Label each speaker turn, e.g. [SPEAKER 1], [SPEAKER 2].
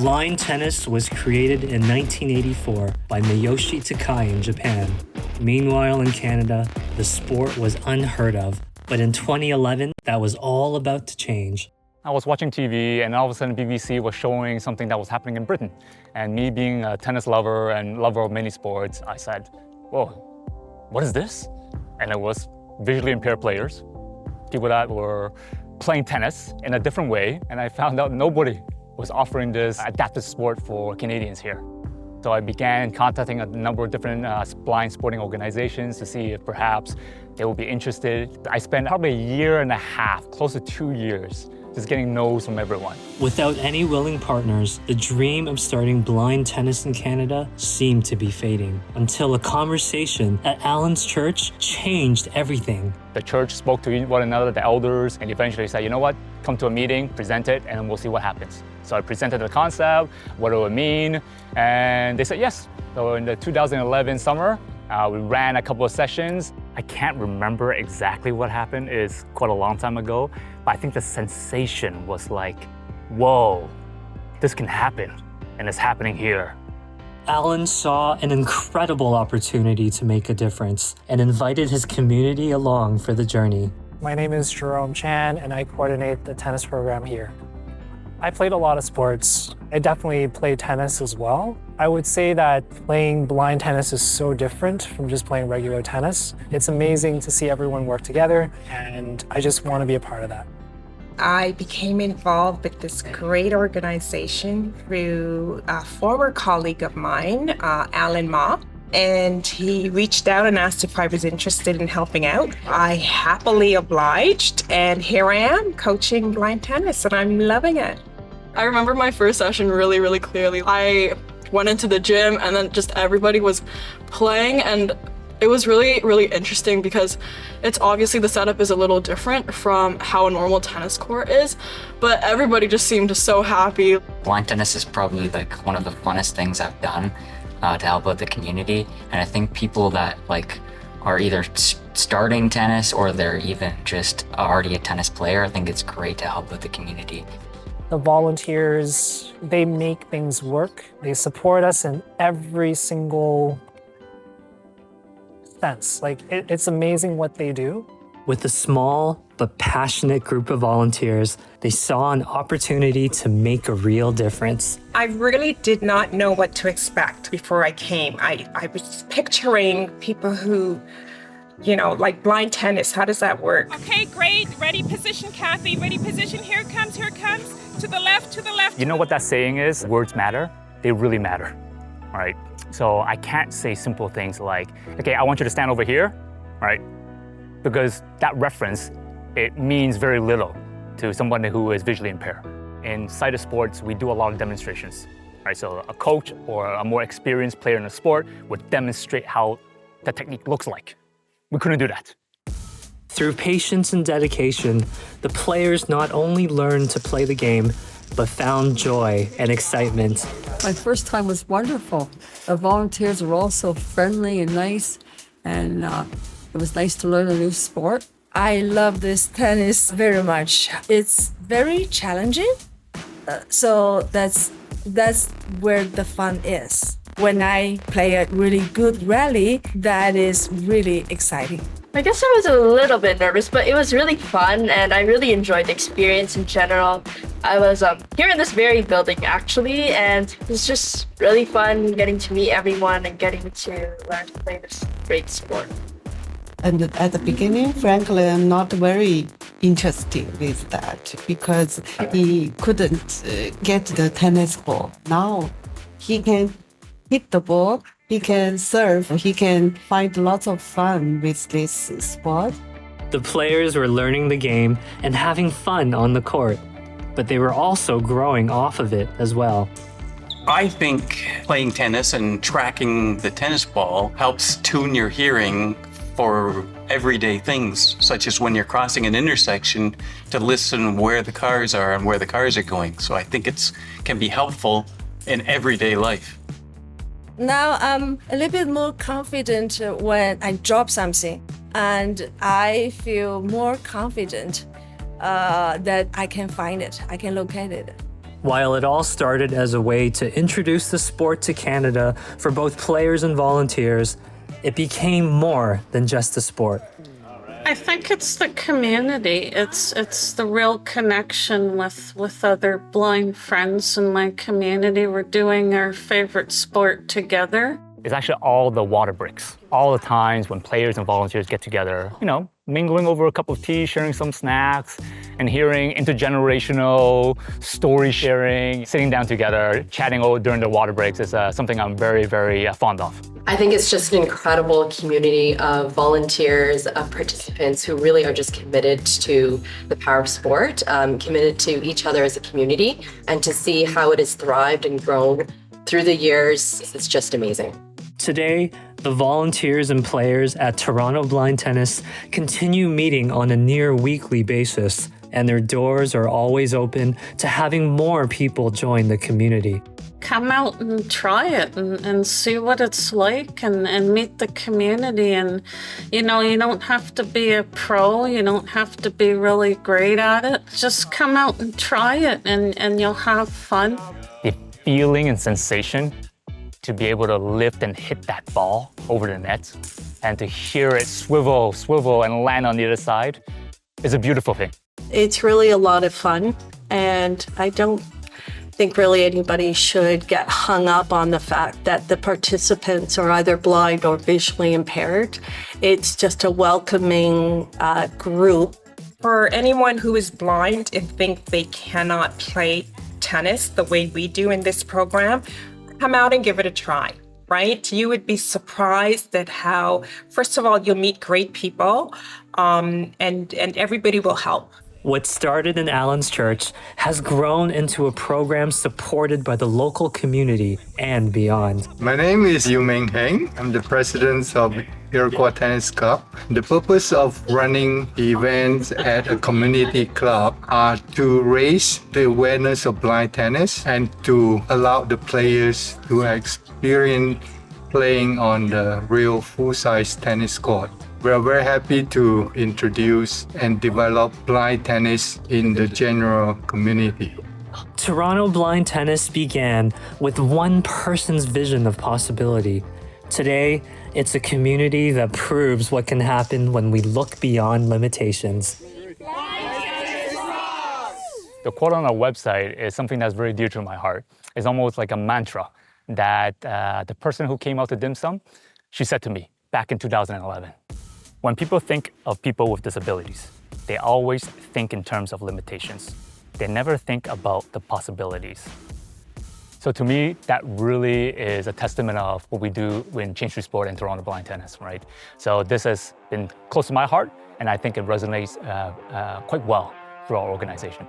[SPEAKER 1] Blind tennis was created in 1984 by Miyoshi Takai in Japan. Meanwhile, in Canada, the sport was unheard of. But in 2011, that was all about to change.
[SPEAKER 2] I was watching TV and all of a sudden BBC was showing something that was happening in Britain. And me being a tennis lover and lover of many sports, I said, whoa, what is this? And it was visually impaired players, people that were playing tennis in a different way. And I found out nobody was offering this adapted sport for Canadians here. So I began contacting a number of different blind sporting organizations to see if perhaps they would be interested. I spent probably a year and a half, close to 2 years, just getting no's from everyone.
[SPEAKER 1] Without any willing partners, the dream of starting blind tennis in Canada seemed to be fading, until a conversation at Alan's church changed everything.
[SPEAKER 2] The church spoke to one another, the elders, and eventually said, you know what, come to a meeting, present it, and we'll see what happens. So I presented the concept, what it would mean, and they said yes. So in the 2011 summer, we ran a couple of sessions. I can't remember exactly what happened, it's quite a long time ago, but I think the sensation was like, whoa, this can happen, and it's happening here.
[SPEAKER 1] Alan saw an incredible opportunity to make a difference and invited his community along for the journey.
[SPEAKER 3] My name is Jerome Chan, and I coordinate the tennis program here. I played a lot of sports. I definitely played tennis as well. I would say that playing blind tennis is so different from just playing regular tennis. It's amazing to see everyone work together, and I just want to be a part of that.
[SPEAKER 4] I became involved with this great organization through a former colleague of mine, Alan Ma. And he reached out and asked if I was interested in helping out. I happily obliged, and here I am coaching blind tennis, and I'm loving it.
[SPEAKER 5] I remember my first session really, really clearly. I went into the gym and then just everybody was playing, and it was really, really interesting because it's obviously the setup is a little different from how a normal tennis court is, but everybody just seemed so happy.
[SPEAKER 6] Blind tennis is probably like one of the funnest things I've done to help out the community. And I think people that are either starting tennis or they're even just already a tennis player, I think it's great to help with the community.
[SPEAKER 3] The volunteers, they make things work. They support us in every single sense. It's amazing what they do.
[SPEAKER 1] With a small but passionate group of volunteers, they saw an opportunity to make a real difference.
[SPEAKER 4] I really did not know what to expect before I came. I was picturing people who, like blind tennis, how does that work?
[SPEAKER 7] Okay, great. Ready, position, Kathy. Ready, position. Here it comes, here it comes. To the left, to the left.
[SPEAKER 2] You know what that saying is? Words matter. They really matter, right? So I can't say simple things like, okay, I want you to stand over here, right? Because that reference, it means very little to someone who is visually impaired. In sighted sports, we do a lot of demonstrations, right? So a coach or a more experienced player in a sport would demonstrate how the technique looks like. We couldn't do that.
[SPEAKER 1] Through patience and dedication, the players not only learned to play the game, but found joy and excitement.
[SPEAKER 8] My first time was wonderful. The volunteers were all so friendly and nice, and it was nice to learn a new sport.
[SPEAKER 9] I love this tennis very much. It's very challenging, so that's where the fun is. When I play a really good rally, that is really exciting.
[SPEAKER 10] I guess I was a little bit nervous, but it was really fun, and I really enjoyed the experience in general. I was here in this very building, actually, and it was just really fun getting to meet everyone and getting to learn to play this great sport.
[SPEAKER 11] And at the beginning, frankly, I'm not very interested with that because he couldn't get the tennis ball. Now he can hit the ball, he can serve, he can find lots of fun with this sport.
[SPEAKER 1] The players were learning the game and having fun on the court, but they were also growing off of it as well.
[SPEAKER 12] I think playing tennis and tracking the tennis ball helps tune your hearing for everyday things, such as when you're crossing an intersection, to listen where the cars are and where the cars are going. So I think it can be helpful in everyday life.
[SPEAKER 9] Now I'm a little bit more confident when I drop something, and I feel more confident that I can find it, I can locate it.
[SPEAKER 1] While it all started as a way to introduce the sport to Canada for both players and volunteers, it became more than just a sport.
[SPEAKER 13] I think it's the community. It's the real connection with other blind friends in my community. We're doing our favorite sport together.
[SPEAKER 2] It's actually all the water breaks. All the times when players and volunteers get together, mingling over a cup of tea, sharing some snacks, and hearing intergenerational story sharing, sitting down together, chatting during the water breaks is something I'm very, very fond of.
[SPEAKER 14] I think it's just an incredible community of volunteers, of participants who really are just committed to the power of sport, committed to each other as a community, and to see how it has thrived and grown through the years, it's just amazing.
[SPEAKER 1] Today, the volunteers and players at Toronto Blind Tennis continue meeting on a near weekly basis, and their doors are always open to having more people join the community.
[SPEAKER 13] Come out and try it and see what it's like and meet the community. And, you don't have to be a pro. You don't have to be really great at it. Just come out and try it and you'll have fun.
[SPEAKER 2] The feeling and sensation to be able to lift and hit that ball over the net and to hear it swivel and land on the other side is a beautiful thing.
[SPEAKER 15] It's really a lot of fun, and I don't think really anybody should get hung up on the fact that the participants are either blind or visually impaired. It's just a welcoming group.
[SPEAKER 4] For anyone who is blind and think they cannot play tennis the way we do in this program, come out and give it a try, right? You would be surprised at how, first of all, you'll meet great people, and everybody will help.
[SPEAKER 1] What started in Allen's church has grown into a program supported by the local community and beyond.
[SPEAKER 16] My name is Yu Meng Heng. I'm the president of Iroquois Tennis Club. The purpose of running events at a community club are to raise the awareness of blind tennis and to allow the players to experience playing on the real full-size tennis court. We are very happy to introduce and develop blind tennis in the general community.
[SPEAKER 1] Toronto Blind Tennis began with one person's vision of possibility. Today, it's a community that proves what can happen when we look beyond limitations.
[SPEAKER 2] The quote on our website is something that's very dear to my heart. It's almost like a mantra that the person who came out to dim sum, she said to me back in 2011. When people think of people with disabilities, they always think in terms of limitations. They never think about the possibilities. So to me, that really is a testament of what we do in Change Street Sport and Toronto Blind Tennis, right? So this has been close to my heart, and I think it resonates quite well through our organization.